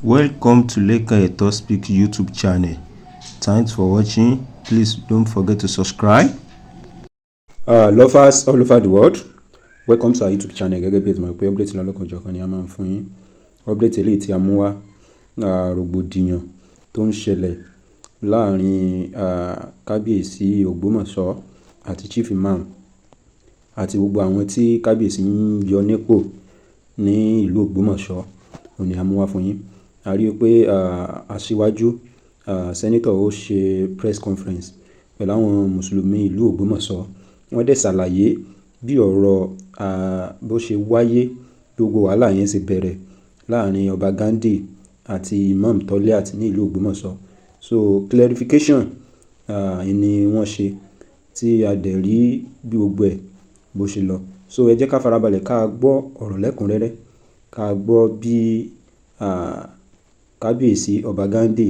Welcome to Leka Eto Speak YouTube channel. Thanks for watching. Please don't forget to subscribe. Lovers all over the world, welcome to our YouTube channel. Gẹ́gẹ́ bí ẹ ti mọ̀ pé update lọ́lọ́kanjọ̀kan ni a máa ń fún yín. Update eléyìí tí a mú wá rògbòdìyàn tó ń ṣẹlẹ̀ láàrin kábíyèsí Ògbómọ̀ṣọ́ àti Chief Imam àti gbogbo àwọn tí kábíyèsí ń yọ nípò ní ìlú Ògbómọ̀ṣọ́ òun ni a mú wá fún yín. A rí i pé aṣíwájú sẹ́nítọ̀ ó ṣe press conference pẹ̀lú àwọn mùsùlùmí ìlú Ògbómọ̀ṣọ́. Wọ́n dẹ̀ ṣàlàyé bí ọ̀rọ̀ bó ṣe wáyé, gbogbo wàhálà yẹn ṣe bẹ̀rẹ̀ láàrin ọba Ghandi àti Imam Toliat ní ìlú Ògbómọ̀ṣọ́. So clarification ni wọ́n ṣe tí a dẹ̀ rí bí gbogbo ẹ̀ bó ṣe lọ. So ẹ jẹ́ ká farabalẹ̀ ká gbọ́ ọ̀rọ̀ lẹ́kùnrẹ́rẹ́, ká gbọ́ bí kábíyèsí ọba Ghandi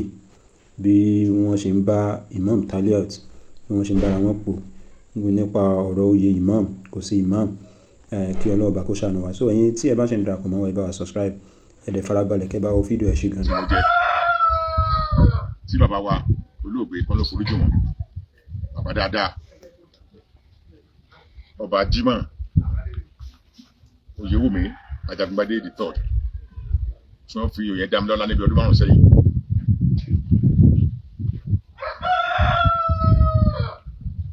bí wọ́n ṣe ń bá Imam Toliat bí wọ́n ṣe ń bára wọn pọ̀ nípa ọ̀rọ̀ oyè imam kò sí imam, kí Ọlọ́run bá kó ṣàánú wa. So ẹ̀yin tí ẹ bá ṣe ń darapọ̀ mọ́ wa, ẹ bá wa subscribe, ẹ dẹ̀ farabalẹ̀ kẹ́ bá wo fídíò ẹ̀ ṣe gan. Tí bàbá wa olóògbé kan ló foríjì wọn, bàbá dáadáa, ọba Jimoh Oyewumi Ajagungbade the third, tí wọ́n fi òye dá mi lọ́lá níbi ọdún 5 sẹ́yìn.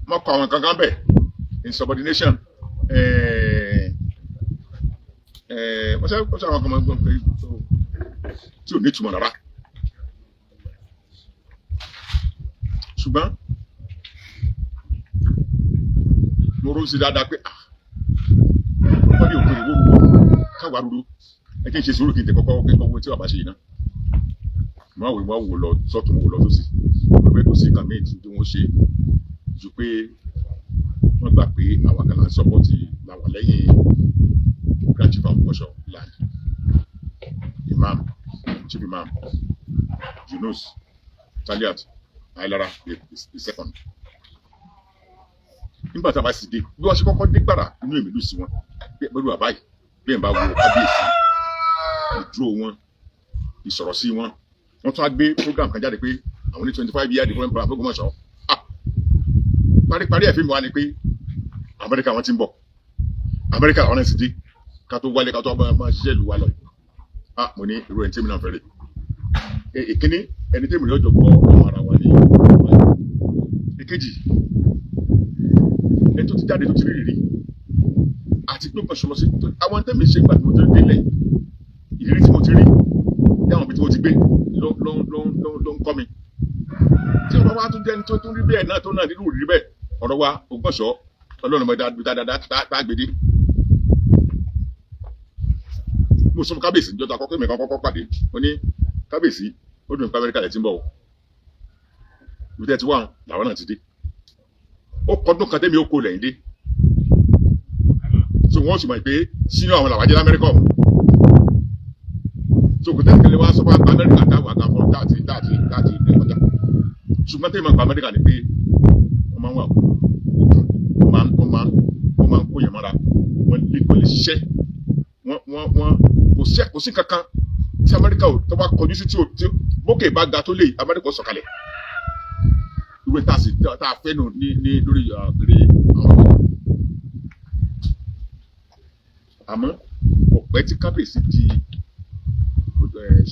Wọ́n kọ àwọn kankan bẹ̀ insubordination, wọ́n ṣe àwọn kan mọ́ pé tí ò ní ìtumọ̀ rárá. Ṣùgbọ́n mo rò sí dáadáa pé wọ́n ní òkèrè wó káwà rúru, ẹ kí n ṣe sùúrù kí n tẹ kọ́kọ́ owó tí bàbá ṣe yìí náà. Wọ́n wò lọ sọ́tún wò lọ sósì, wọ́n pẹ́ kò sí nǹkan méjì tí wọ́n ṣe ju pé wọ́n gbà pé àwọn kan láti sọ́pọ́tì làwọn lẹ́yìn Grand Chief Ògbómọ̀ṣọ́ land, Imam, Chief Imam Yunus Toliat Ayélára the second. Nígbà tí a bá sì dé bí wọ́n ṣe kọ́kọ́ dé gbàrà inú èmi lù sí wọn pẹ̀lú àbáyé bí ẹ̀ bá wo kábíyèsí, ìdúró wọn, ìsọ̀rọ̀ sí wọn. Wọ́n tún á gbé program kan jáde pé àwọn ní 25 year development plan Ògbómọ̀ṣọ́. Parí ẹ̀fíìmù wa ni pé Amẹ́ríkà wọn ti ń bọ̀, Amẹ́ríkà àwọn náà sì dé ká tó wálé ká tó máa ṣiṣẹ́ ìlú wa lọ. Mo ní irú ẹni tí mi náà fẹ́ rè. Ìkíní ẹni tí mi náà jọ gbọ́ ọmọ ara wa ní ìkejì ẹni tó ti jáde tó ti rí àti pé pẹ̀sọ̀ lọ sí àwọn tẹ́mi ṣe gbà tí mo ti rí délẹ̀, ìrírí tí mo ti rí ní àwọn ibi tí mo ti gbé ló ń kọ́ mi. Tí wọ́n bá tún jẹ́ ẹni tó tún rí bẹ́ẹ̀ náà tó náà nínú rí bẹ́ẹ̀, ọ̀rọ̀ wa Ògbómọ̀ṣọ́ Ọlọ́run mọ̀ dáadáa tá gbèdé. Mo sọ fún kábíyèsí níjọ́ tó akọ́kọ́ mi kan kọ́kọ́ pàdé, mo ní kábíyèsí ó dùn pé Amẹ́ríkà lẹ̀ ti ń bọ̀ o, ibi tẹ́ ti wà làwọn náà ti dé. Ó kọ́dún kan tẹ́mi ó kó lẹ́yìn dé, so wọ́n sì mọ̀ pé sínú àwọn làwọn ajẹ́ l'Amẹ́ríkà ọ̀hún. So kò tẹ́lẹ̀ wá sọ fún Amẹ́ríkà táwọn àgàfọ́ táàtì ní ọjà. Ṣùgbọ́n tẹ́lẹ̀ máa gba Amẹ́ríkà ni pé wọ́n máa ń wà wọ́n máa ń kó yẹn mọ́ra, wọ́n lè ṣiṣẹ́, wọ́n kò sí kankan tí Amẹ́ríkà ò tó bá kọjú sí tí bókè bá ga tó lè Amẹ́ríkà sọ̀kalẹ̀. Ìwé tá a fẹ́ nù ní lórí àpèrè àwọn ọmọ. Àmọ́ ọ̀pẹ́ tí kábíyèsí di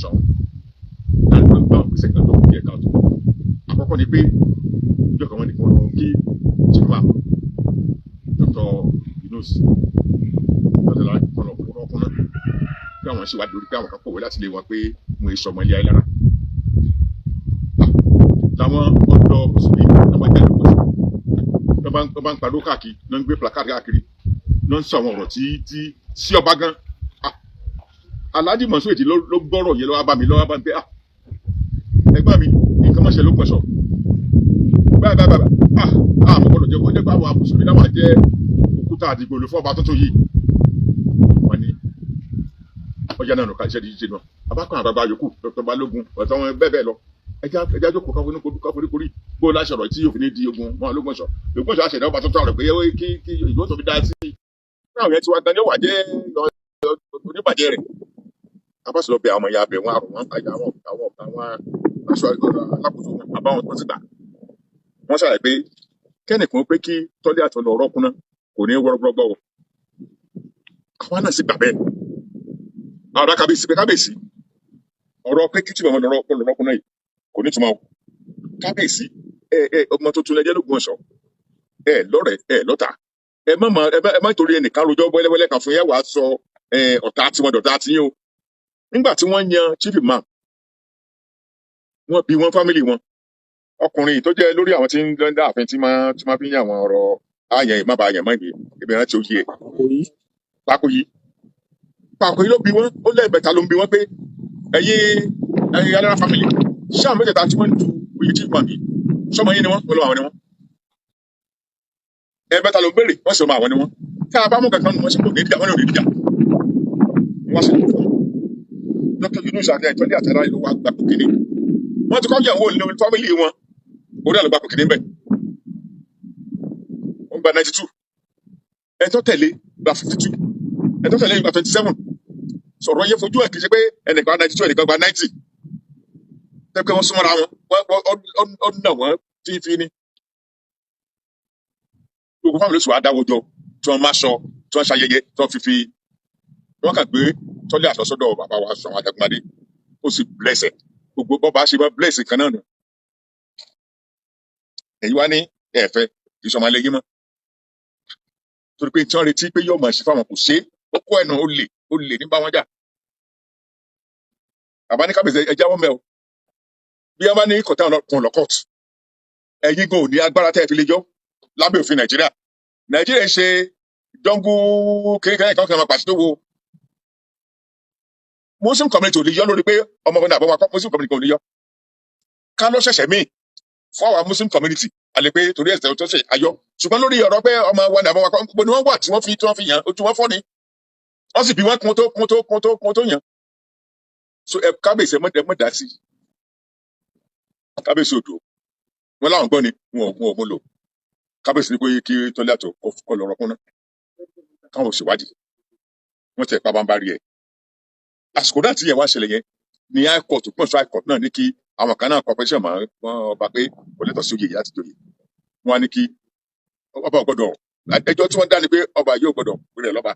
ṣọ̀hún láti gbà gbèsè kan tó kí ẹ̀ka tó. Àkọ́kọ́ ni pé ìjọ kan wọ́n ní kí wọ́n lọ kí Chief Dr. Yunus Toliat kan lọ fún ọkùnrin náà bí àwọn ṣe wá lórí pé àwọn kan kọ̀wé láti lé wọn pé mo èso ọmọ ilé Ayélára. Táwọn ọ̀dọ́ mùsùlùmí àwọn ìjà ìlú ló bá ń pariwo káàkiri, ló ń gbé placard káàkiri, ló ń sọ àwọn ọ̀rọ̀ tí sí ọba gan. Alhaji Mọ̀sún èdè ló gbọ́rọ̀ yẹn lọ́wọ́ bá mi pé ẹgbẹ́ mi nǹkan mọ̀ṣẹ́ ló pẹ̀ṣọ̀ báyìí àmọ́ gbọ́dọ̀ jẹ́ kọjá pé àwọn mùsùlùmí náà jẹ́ òkúta àdìgbò ló fún ọba tuntun yìí. Wọ́n ní ọjà náà nǹkan iṣẹ́ di ṣe náà abákan àgbàgbà yòókù Dr. Balógun ọ̀tọ̀ wọn bẹ́ẹ̀ lọ ẹja jókòó káforíkorí bó láṣọ ọ̀rọ̀ tí yóò fi ní di ogun wọn Ògbómọ̀ṣọ́ àṣẹ̀dá ọba tuntun rẹ̀ pé kí ìlú tó fi dá sí. Àwọn yẹn ti wá gan ni ó wà jẹ́ oníbàjẹ́ rẹ̀. abáṣe lọ bẹ àwọn ọmọ ìyá bẹ wọn àrùn wọn àyà àwọn aṣọ alákòóso wọn àbáwọn tó ti gbà wọn ṣàlàyé pé kẹ́nìkan pé kí tọ́lé àtọ́lọ ọ̀rọ̀ kúnná kò ní wọ́rọ́gbọ́gbọ́ o àwọn náà sì gbà bẹ́ẹ̀ àwọn kábíyèsí ọ̀rọ̀ pé kí tí wọn lọ́rọ́ kúnná yìí kò ní túmọ̀ o kábíyèsí ọmọ tuntun lẹ́jẹ́ lógún ọ̀ṣọ́ lọ́rẹ̀ lọ́tà ẹ má torí ẹnìkan rojọ́ wẹ́lẹ́wẹ́lẹ́ kan fún yẹn wàá sọ ọ̀tá tiwọn dọ̀tá tiyín o nígbà tí wọ́n yan chief imam wọ́n bí wọ́n fámìlì wọn ọkùnrin tó jẹ́ lórí àwọn tí ń dá àfin tí máa fi ń yàn àwọn ọ̀rọ̀ àyàn ìmábà àyàn mọ́ ìgbé ìbẹ̀rẹ̀ tí ó yẹ Pàkòyí ló bí wọn ó lẹ́ẹ̀mẹ́ta ló ń bí wọn pé ẹ̀yin alára fámìlì ṣé àwọn mẹ́tẹ̀ẹ̀ta tí wọ́n ń du oyè chief imam yìí sọmọ yín ni wọ́n pẹ̀lú àwọn ni wọ́n ẹ̀ẹ̀mẹ́ta ló ń béèrè wọ́n sì mọ àwọn ni wọ́n tá a bá mú kankan wọ́n sì kò ní ìdíjà wọ́n ní òní ìdíjà wọ́n sì kò fún Dr. Yunus àti ẹ̀tọ́lé àtàrà ìlú wa gbà kòkìní wọ́n ti kọ́ yàwó ní fámìlì wọn orí àlùgbà kòkìní bẹ́ẹ̀ wọ́n gba 92 ẹ̀tọ́ tẹ̀lé gba 52 ẹ̀tọ́ tẹ̀lé gba 27 sọ̀rọ̀ yẹ fojú ẹ̀ kì í ṣe pé ẹnìkan 92 ẹnìkan gba 90 tẹ́kẹ́ wọ́n súnmọ́ra wọn ó nà wọ́n fífi ní gbogbo fámìlì oṣù àdáwọjọ tí wọ́n máa sọ tí wọ́n ṣayẹyẹ tí wọ́n fífi wọ́n kàn gbé tọ́lé àtọ́sọ́dọ̀ bàbá wa sọ àwọn Àjàgùnmádé ó sì blẹ̀sẹ̀ gbogbo bọ́ba ṣe bá blẹ̀sẹ̀ kan náà nù èyí wá ní ẹ̀fẹ́ ìṣọ̀mọ ilé yín mọ́ torí pé tí wọ́n retí pé yóò mọ̀ sí fáwọn kò ṣe é ó kó ẹ̀nà ó lè ní bá wọn jà bàbá ní kábíyèsí ẹja wọn mẹ́ o bí wọ́n bá ní kọ̀tà kan lọ kọ́ọ̀tù ẹ̀yin gan ò ní agbára tẹ́ ẹ fi lè jọ́ lábẹ́ òfin Nàìjíríà ń ṣe jọ́ngú kékeré kan máa pàṣẹ tó wo Muslim community ò lè yọ lórí pé ọmọ ọmọ àbọ̀wá Muslim community ò lè yọ ká ló ṣẹ̀ṣẹ̀ míì fún àwọn Muslim community àlè pé torí ẹ̀sẹ̀ tó ṣe ayọ̀ ṣùgbọ́n lórí ọ̀rọ̀ pé ọmọ wa ní àbọ̀wá gbogbo ni wọ́n wà tí wọ́n fi yàn ojú wọn fọ́ ni wọ́n sì bí wọ́n kún tó yàn so ẹ kábíyèsí ẹ dá sí kábíyèsí odò wọn láwọn gbọ́ ni wọn ò mú lò kábíyèsí ní kí tọ́lé àtọ̀ kọ́ lọ́rọ̀ kúnná káwọn ò ṣèwádìí wọ́n tẹ̀ pábá ń bá rí ẹ̀ àsìkò náà tí yẹn wá ṣẹlẹ̀ yẹn ní high court pọ̀nṣọ́ high court náà ní kí àwọn kan náà corporation mọ̀ wọ́n ọba pé kò lẹ́tọ̀ọ́ sí oyè yìí láti joyè wọ́n á ní kí ọba ò gbọ́dọ̀ ẹjọ́ tí wọ́n dá ni pé ọba yóò gbọ́dọ̀ rẹ̀ lọ́ba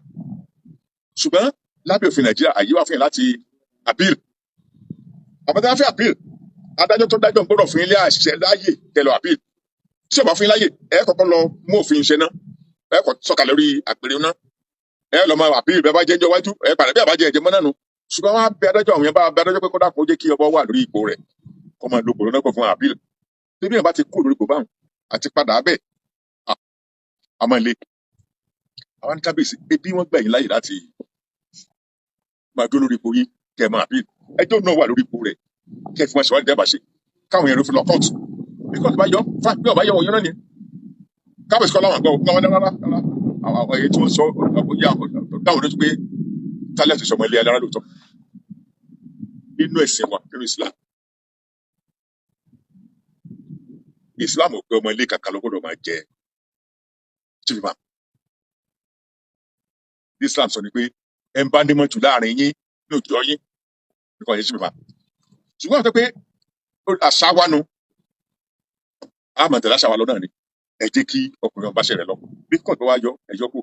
ṣùgbọ́n lábẹ́ òfin Nàìjíríà àyè wà fún yẹn láti appeal àbọ̀dá fẹ́ appeal adájọ́ tó dájọ́ gbọ́dọ̀ fún ilé àṣẹ láàyè tẹ̀lọ̀ appeal tí ọba fún yín láàyè ẹ kọ́kọ́ lọ mú òfin ṣe náà ẹ kọ́ sọ̀kalẹ̀ lórí àpèrè náà ẹ lọ máa appeal bẹ́ẹ̀ bá jẹ́ ẹjọ́ wájú ẹ padà bí àbájẹ́ ẹ̀jẹ̀ mọ́ náà nù ṣùgbọ́n wọn á bẹ adájọ́ àwọn yẹn bá bẹ adájọ́ pé kó dákun ó jẹ́ kí ọba wà lórí ipò rẹ̀ kó máa lo kòrónà pọ̀ fún àbíl débi yẹn bá ti kú lórí ipò báwọn àti padà abẹ́ àmọ́ ilé àwọn ní kábíyèsí ebi wọn gbà yín láyè láti máa dúró lórí ipò yín kẹ́ ẹ máa àbíl ẹjọ́ náà wà lórí ipò rẹ̀ kẹ́ ẹ fi wọn ṣèwádìí dábàá ṣe káwọn yẹn ló fi lọ kóòtù bí kóòtù bá yọ fún àbí ọba yọ wọn yọ náà ni kábíyèsí kọ́ láwọn àgbọ̀ wọn rárá àwọn èyí tí wọ́n sọ dáwọn lójú pé tálẹ̀ ti sọmọ ilé alára lóòótọ́ nínú ẹ̀sìn wa nínú Islam ò pé ọmọ ilé kankan ló gbọ́dọ̀ máa jẹ chief imam Islam sọ ni pé ẹ ń bá ní mọ́tò láàrin yín ní òjò yín nìkan yẹn chief imam ṣùgbọ́n àti pé àṣà wa nu àmọ̀tẹ́lá àṣà wa lọ náà ni ẹ jẹ́ kí ọkùnrin ọba ṣẹlẹ̀ lọ bí kò tó wá yọ ẹ̀yọ́ kù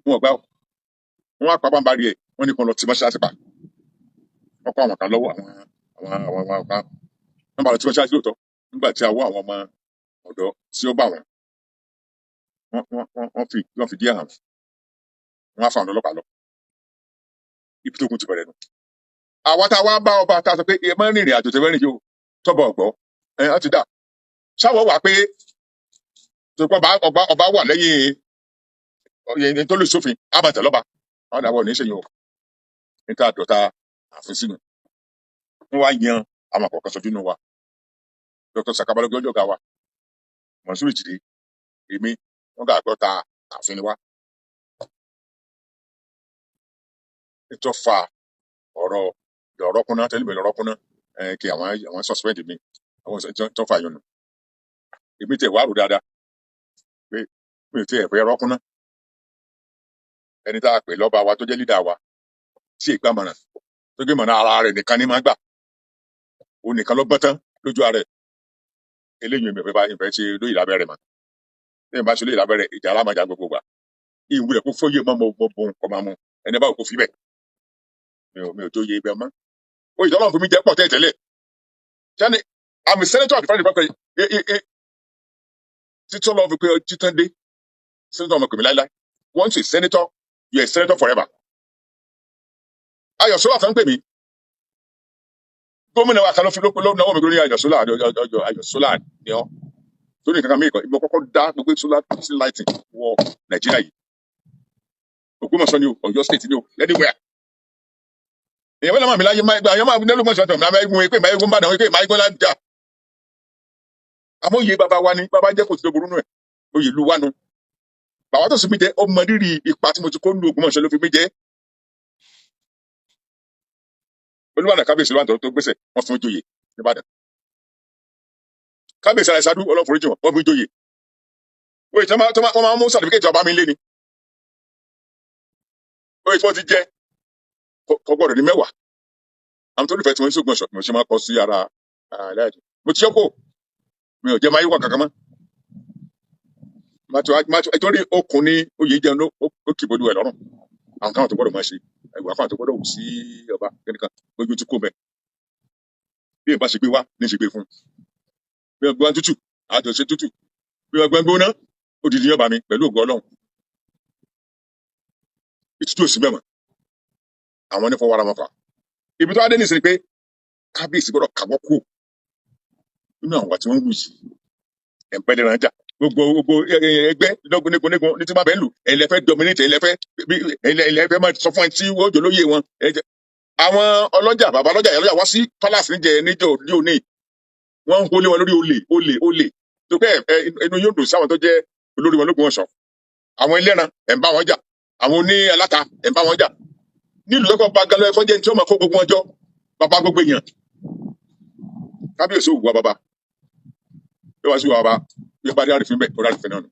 wọn ò gbà wọn apá bá ń bá rí ẹ wọn ní kan lọ tí mọ́ṣáláṣí pa wọn kọ́ àwọn kan lọ́wọ́ àwọn kan wọn bá lọ tí mọ́ṣáláṣí lóòótọ́ nígbà tí a wọ àwọn ọmọ ọ̀dọ́ tí ó bá wọn wọ́n fi díẹ̀ hàn wọ́n á fa àwọn ọlọ́pàá lọ ibi tó kún ti bẹ̀rẹ̀ nù. àwa tá a wá bá ọba tá a sọ pé ẹ máa ń rìnrìn àjò tẹ́fẹ́ rìn yìí o tọ́bọ̀ ọ̀gbọ́ ẹ ti dà ṣáwọ̀ wà pé ọba wà lẹ́yìn tó lè sófin àbàtẹ̀ lọ́ba àwọn àwọn ò ní ṣèyàn o níta àdọ́ta àfin sínú wọ́n wá yan àwọn àkọ́kọ́ sọjú nù wa Dr. Saka Balógun ọjọ́ ọ̀gá wa Mọ̀nsúrù Ìjìdé èmi wọ́n gbà àgbọ́ta àfin ni wa ètò fa ọ̀rọ̀ kúnná tẹ́lẹ̀ lọ́rọ̀ kúnná kí àwọn suspend mi àwọn tó fà yọnu èmi tẹ̀ wá rò dáadáa pé mi ò tí ẹ̀ fẹ́ rọ́ kúnná ẹni tá a pè lọ́ba wa tó jẹ́ lídà wa tí ìgbàmọ̀ràn tó gbé mọ̀nà ara rẹ̀ nìkan ní máa gbà òun nìkan ló gbọ́n tán lójú ara rẹ̀ eléyìí mi ò fẹ́ ṣe lóyè lábẹ́rẹ̀ mọ́ lẹ́yìn bá ṣe lóyè lábẹ́rẹ̀ ìjà alámàjà gbogbo gbà ìwúlẹ̀ kó fóyè mọ́ mo bùn kọ́ máa mú ẹni báwo kó fi bẹ̀ mi ò tó yé ibẹ̀ mọ́ ó ìjọba fún mi jẹ́ pọ̀ tẹ́lẹ̀ sẹ́ni àmì sẹ́nẹ́tọ̀ àti fẹ́rẹ́ ìfọ́kẹ́ títọ́ lọ́ọ́ fi pé títán dé sẹ́nẹ́tọ̀ ọmọ kòmí láíláí once a senator you are a senator forever Ayọ̀sọ́lá àtàn pè mí gómìnà wa kan ló fi ló náwó mi lórí Ayọ̀sọ́lá ni ọ́ tó ní kankan mìíràn ìmọ̀ kọ́kọ́ dá gbogbo solar lighting wọ Nàìjíríà yìí Ògbómọ̀ṣọ́ ni o Ọ̀yọ́ state ni o anywhere èèyàn bẹ́ẹ̀ náà mi láyé àyàn máa nílùú mọ̀ṣọ́ tó máa egun pé máa egun bàdàn pé máa egun lájà àmọ́ òye bàbá wa ni bàbá jẹ́ kò sí burú nù ẹ̀ oyè ìlú wa nu bàbá tó sì mí jẹ́ ọmọ rírì ipa tí mo ti kó nínú Ògbómọ̀ṣọ́ ló fi mí jẹ́ Olúbàdàn kábíyèsí ló wà tó gbèsè wọn fún joyè nìbàdàn kábíyèsí ara ìsádú ọlọ́foríjì wọn fún joyè oyè tí wọ́n máa mú sàtífíkẹ́tì ọba mi lé ni oyè tí wọ́n ti jẹ́ kò gbọ́dọ̀ ní 10 àwọn tó nífẹ̀ẹ́ tí wọ́n ń sógun ọ̀ṣọ́ mo ṣe máa kọ sí ara aláìjì mo ti yọkọ mi ò jẹ́ máa yíwà kankan mọ́ nítorí okùn ní oyè jẹun ó kì í bodò ẹ̀ lọ́rùn àwọn káwọn tó gbọ́dọ̀ máa ṣe ìwà fáwọn tó gbọ́dọ̀ wù sí ọba kẹ́nìkan lójú tí kò mẹ́ bí ìbá ṣe gbé wá ní ṣe gbé fún bí ọgbọ́n tútù àjọṣe tútù bí ọgbọ́n gbóná odidi yọba mi pẹ̀lú ògo Ọlọ́run ìtútù òsì mẹ́mọ̀ àwọn onífọwọ́ ara wọn fà ibi tó wá dé nìsín pé kábíyèsí gbọ́dọ̀ kàwọ́ kú nínú àwọn tí wọ́n ń lù yìí ẹ̀ńpẹ́lẹ́ náà jà gbogbo ẹgbẹ́ lọ́gbọ̀nẹ́gbọ̀n ní tí wọ́n bẹ̀ ń lù ẹ̀yin lẹ fẹ́ dominate ẹ̀yin lẹ fẹ́ máa sọ fún ẹ tí wọ́n jò lóye wọn àwọn ọlọ́jà bàbá ọlọ́jà ìyá ọlọ́jà wá sí palace níjọ òní wọ́n ń kólé wọn lórí olè tó pé inú yóò dùn sáwọn tó jẹ́ olórí wọn l'Ógbómọ̀ṣọ́ àwọn ẹlẹ́ran ẹ̀ ń bá wọn jà àwọn oní aláta ẹ̀ ń bá wọn jà nílùú lọ́kọ̀ bá galọ́ ẹ̀fọ́ jẹ́ tí ó máa kó gbogbo wọn jọ bàbá gbogbo èèyàn kábíyèsí òwúwa bàbá yóò wá sí wa bàbá yóò bá dé àrífín bẹ́ẹ̀ tó rárífín náà nù.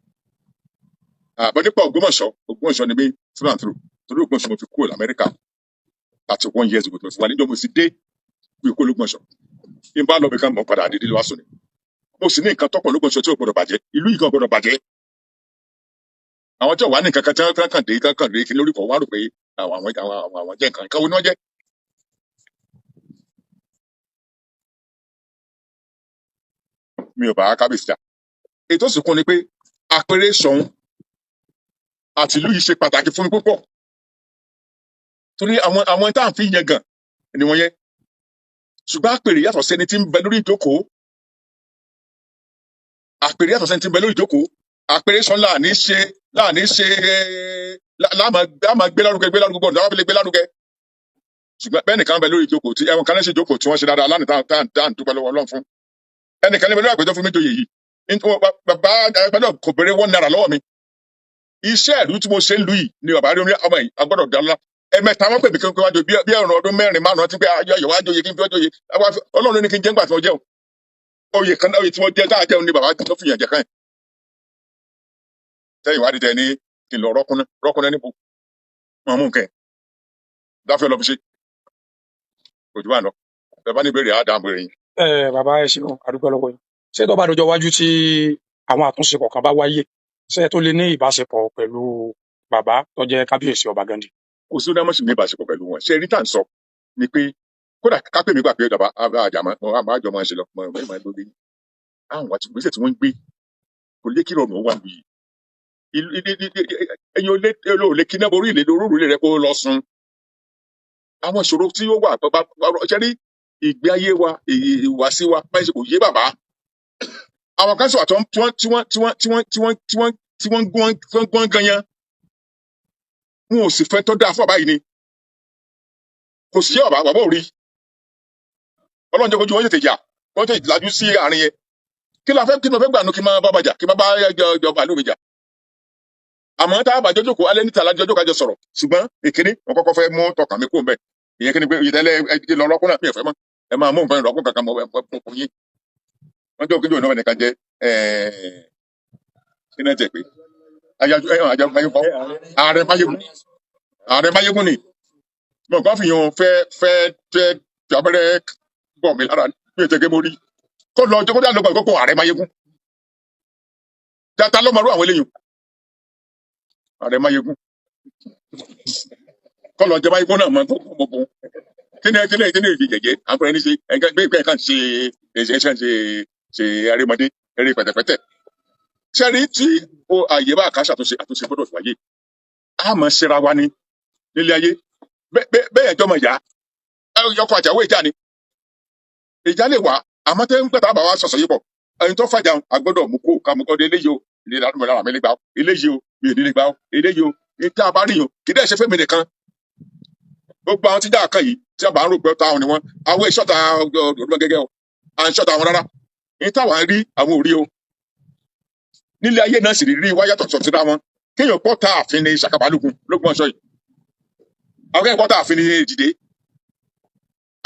àbọ̀ nípa Ògbómọ̀ṣọ́ ni mí through and through torí Ògbómọ̀ṣọ́ mo fi kúrò l'Amẹ́ríkà àti 1 year ago tó fi wà níjọ́ mo sì dé bí kó l'Ógbómọ̀ṣọ́ bí n bá lọ bí kan mọ̀ padà àdédé lọ́wọ́ sùn ni mo sì ní nǹkan tọ́pọ̀ l'Ógbómọ̀ṣọ́ tí ò gbọdọ̀ bàjẹ́ ìlú yìí kan gbọdọ̀ bàjẹ́ àwọn tí ò wá ní nǹkan kan tí wọ́n kàn dé kí lórí kan wá rò pé àwọn jẹ́ nǹkan wo ni wọ́n jẹ́. mi ò bá kábíyèsí jà ètò ìsìnkú ni pé àpẹẹrẹ Ṣọ̀ún àti ìlú yìí ṣe pàtàkì fún mi púpọ̀ torí àwọn tá à ń fi yẹn gàn ni wọ́n yẹ ṣùgbọ́n àpẹẹrẹ yàtọ̀ sẹ́ni tí ń bẹ lórí ìjókòó àpẹẹrẹ yàtọ̀ sẹ́ni tí ń bẹ lórí ìjókòó àpẹẹrẹ Ṣọ̀ún láàní ṣe láàmà gbé lárugẹ bọ̀ láwọn fi lè gbé lárugẹ ṣùgbọ́n bẹ́ẹ̀ nìkan bẹ lórí ìjókòó tí ẹwọn kan náà ṣe ìjókòó tí wọ́n ṣe dáadáa lánàá tá à ń dúpẹ́ lọ́wọ́ Ọlọ́run fún ẹnìkan níbẹ̀ lórí àpèjọ fún mi joyè yìí bàbá ẹgbẹ́dọ̀ kò béèrè 1 naira lọ́wọ́ mi iṣẹ́ ìlú tí mo ṣe ń lu yìí ni bàbá rí ọmọ yìí agbọ́dọ̀ dáná ẹ̀mẹ́ta wọn pè mí kí n wájú bí ẹ̀rùn ọdún 4-5 ti pé ayọ̀ wájú oyè kí n fi ọjọ́ oyè Ọlọ́run ní kí n jẹ́ ńgbà tí wọ́n jẹun oyè tí wọ́n jẹ́ tá a jẹun ni bàbá tó fìyàn jẹ káyìn sẹ́yìn wádìí tẹ ní kí n lọ rọ́kúnná níbo wọn mú nǹkan ẹ̀ dáfẹ́ lọ fi ṣe kò jù bá lọ ẹ bá ní ìbéèrè á dáhùn béèrè yín. bàbá ẹ ṣeun àdúgbò lọ́wọ́ yìí ṣé tó bá dọjọ́ iwájú tí àwọn àtúnṣe kọ̀ọ̀kan bá wáyé ṣé tó lè ní ìbáṣepọ̀ pẹ̀lú bàbá tó jẹ́ kábíyèsí ọba Ghandi. kò sí onímọ̀sí ní ìbáṣepọ̀ pẹ̀lú wọn ṣe rí tá à ń sọ ni pé kódà kápẹ́ mi gbà pé bàbá àjàmọ́ àjọ máa ń ṣe lọ mọ̀ ẹ̀ lórí àwọn àti ìgbésẹ̀ tí wọ́n ń gbé kò lé kí rọrùn wà bí ẹ̀yin ò lè kí náà borí ìlédè orúurú rẹ kó lọ sun àwọn ìṣòro tí ó wà ṣe rí ìgbé ayé wa ìhùwàsí wa báyìí ṣe kò yé bàbá àwọn kan sọ àtọ́ tí wọ́n gbọ́n ganyan wọn ò sì fẹ́ tọ́ dáa fún bàbá yìí ni kò sí yé bàbá ò rí Ọlọ́run jẹ́ kójú wọn tètè jà wọ́n tètè lajú sí àárín yẹn kí ló fẹ́ gbà nù kí máa bá bàjà kí máa bá jọba lómi jà àmọ́ tá a bá jọjọ́ kó alẹ́ níta alájọjọ́ kájọ sọ̀rọ̀ ṣùgbọ́n èkíní wọn kọ́kọ́ fẹ́ mú tọkàn mi kó mbẹ́ ìyẹn kí ni pé ìtẹ́lẹ̀ ẹ lọ rọ́kùn náà mi ò fẹ́ mọ́ ẹ máa mú nǹkan ìrọ̀kùn kankan mọ́ fún yín wọ́n jẹ́ òkèjì òun náà nìkan jẹ́ iná jẹ́ pé ààrẹ Máyégún ni mo kàn fi yan fẹ́ tí abẹ́rẹ́ bọ̀ mí lára bí ètò ẹgbẹ́ mo rí kó lọ kó dá lọ gbàgbọ́ kó ààrẹ Máyégún dáta ló mọ̀rú àwọn eléyìí ààrẹ Máyégún kó lọ jẹ Máyégún náà mọ tó kọ́ mọ̀ bọ̀ kíni èdè jẹjẹ àpẹẹrẹ ní ṣe ẹgbẹ́ gbé kan ṣe àrèmọdé eré pẹ̀tẹ̀pẹ̀tẹ̀ sẹ́rí tí àyè bá kà ṣàtúnṣe gbọ́dọ̀ wáyé a mọ̀ ṣera wa ni nílé ayé bẹ́ẹ̀ ẹjọ́ mọ̀ yá ọkọ̀ àjàwó ìjà ni ìjà lè wà àmọ́ tẹ́ ń pẹ̀tà bá wa sọ̀sọ̀ yìí bọ̀ ẹni tó fàjà àgbọ́dọ̀ mú kó kàmúkọ́dé eléyìí o ìlera àdúgbò lára mi lè gbà ó eléyìí o mi ò ní lè gbà ó eléyìí o ìta bá rí yàn kì í dẹ́ ṣe fẹ́mi nìkan gbogbo àwọn tí dáa kan yìí tí a bá ń rò pé táwọn ni wọn àwọn ìṣọ́ta ọdún gẹ́gẹ́ o à ń ṣọ́ta wọn rárá ní táwọn rí àwọn ò rí o nílé ayé náà sì rí wáyà tọ̀tọ̀ síra wọn kéèyàn pọ̀ tá àfin ní Ṣàkàbálùkù lógún ọ̀ṣọ́ yìí àwọn kéèyàn pọ̀ tá àfin ní Èjìdé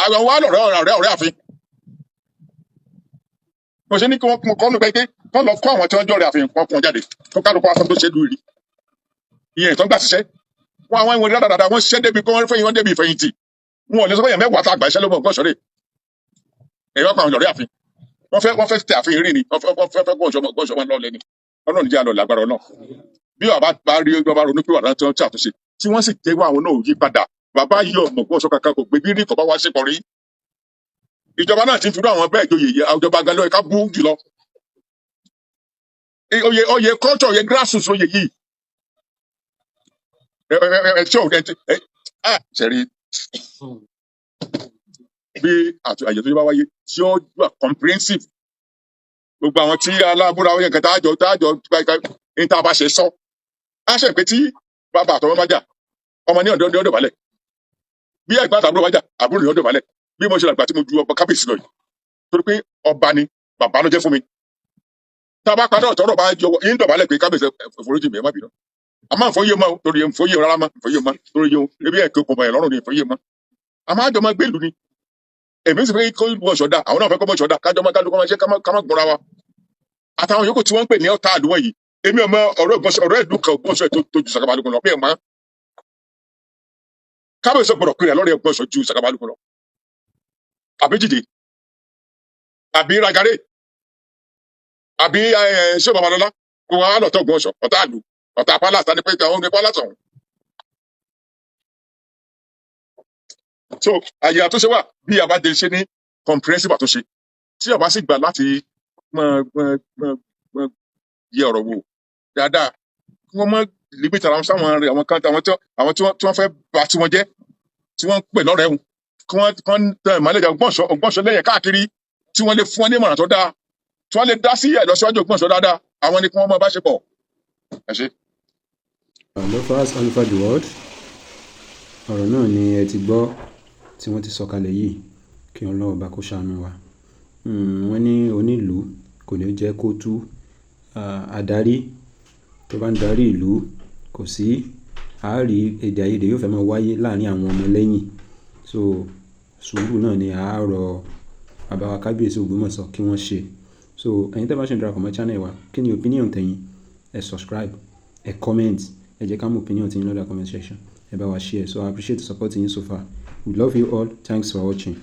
àwọn wa lọ̀rẹ́ àfin mo ṣe ní kí wọ́n kọ́ nípa pé wọ́n lọ kọ́ àwọn tí wọ́n jọ rẹ̀ àfin kan kún jáde tó kálukú aṣọ tó ṣe lù rí ìyẹn ìtọ́ gbà ṣiṣẹ́ wọn àwọn ìwọ̀n dáadáa wọ́n ṣiṣẹ́ débi kí wọ́n débi ìfẹ̀yìntì wọn ò lè sọ pé èèyàn mẹ́wàá tá àgbà iṣẹ́ ló mọ̀ nǹkan ṣọ̀rẹ́ èèyàn kan lọ̀rẹ́ àfin wọ́n fẹ́ tẹ àfin rìn ni wọ́n fẹ́ gbọ́nsọ̀ wọn lọ́lẹ̀ ni ọlọ́run jẹ́ àlọ́ lágbára náà bí bàbá bá rí bàbá ronú pé wà láti ọtí àtúnṣe tí wọ́n sì jẹ́ àwọn náà yí padà bàbá yìí ọmọ gbọ́nsọ̀ kankan kò gbé bí rí kò bá wá sí kọrí ìjọba náà ti ń fi àwọn bẹ́ẹ̀ joyè ìjọba galọ́ ẹ̀ka bú jùlọ oyè culture oyè grassroots oyè yìí ṣẹ̀rí bí àyè tó bá wáyé tí ó wà comprehensive gbogbo àwọn tí aláàbúrò àwọn yẹn kan táàjọ ní tá a bá ṣe sọ á ṣe pé tí bàbá àtọwọ́ bá jà ọmọ ní ọ̀dọ́ balẹ̀ bí ẹ̀gbọ́n àtàbúrò bá jà àbúrò ní ọ̀dọ́ balẹ̀ bí mo ṣe làgbà tí mo ju ọba kábíyèsí lọ yìí torí pé ọba ni bàbá ló jẹ́ fún mi tá a bá padà ọ̀tọ̀rọ̀ bá jọ yín dọ̀bálẹ̀ pé kábíyèsí ẹ̀fọ́rọ́jì mi ẹ̀ má bínú àmọ́ ìfọyín mọ́ torí ìfọyín rárá mọ́ ìfọyín mọ́ torí yóò ebi ẹ̀kọ́ kò bàyẹ̀ lọ́rùn ni ìfọyín mọ́ àmọ́ àjọ máa gbèlú ni èmi sì fẹ́ kó bọ̀ ṣọ̀dá àwọn náà fẹ́ kó bọ̀ ṣọ̀dá kájọ máa kálukọ́ máa ṣe ká má gbọ́ra wa àtàwọn yòókù tí wọ́n ń pè ní ọ̀tá àdúgbò yìí èmi ọmọ ọ̀rọ̀ ìlú kan gbọ́nsọ̀ tó ju Ṣàkàbálùkù lọ bí ẹ̀ máa kábíyèsí gbọ́dọ̀ pè é lọ́rọ̀ gbọ́nsọ̀ ju Ṣàkàbálùkù lọ àbí Jìdé àbí Ragare àbí ṣé Babalọlá kò wá lọ́tọ̀ gbọ́nsọ̀ ọ̀tá àlù ọ̀tá pálásì ní pé àwọn ní pálásì ọ̀hún. So àyè àtúnṣe wà bí a bá dé ṣe ní comprehensive àtúnṣe tí a bá sì gbà láti yẹ ọ̀rọ̀ wò dáadáa kí wọ́n mọ̀ líbìtì àwọn sáwọn àwọn kan àwọn tí wọ́n fẹ́ bà tí wọ́n jẹ́ tí wọ́n pè lọ́rẹ́ wọn kí wọ́n tẹ ìmọ̀lẹ́jà ògbọ́nsọ lẹ́yẹ káàkiri tí wọ́n lè fún wọn ní ìmọ̀ràn tó dáa tí wọ́n lè dá sí ìlọsíwájú ògbọ́nsọ dáadáa àwọn ni kí wọ́n mọ̀ bá ṣe pọ̀ ẹ ṣe. Lovers all over the world ọ̀rọ̀ náà ni ẹ ti gbọ́ tí wọ́n ti sọ kalẹ̀ yìí kí Ọlọ́run bá kó ṣàánú wa wọ́n ní onílù kò ní jẹ́ kó tú adarí tó bá ń darí ìlú kò sí àárí èdè àìyedè yóò fẹ́ máa wáyé láàrin àwọn ọmọ lẹ́yìn so sùúrù náà ni àárọ̀ bàbá wa kábíyèsí Ògbómọ̀ṣọ́ kí wọ́n ṣe so ẹ̀yin tẹ́ bá ṣe ń darapọ̀ mọ́ channel wa kí ni opinion tẹ̀yin ẹ subscribe ẹ comment ẹ jẹ́ ká mọ̀ opinion tẹ̀yin lọ́dọ̀ comment section ẹ bá wa share so I appreciate the support yín so far we love you all thanks for watching.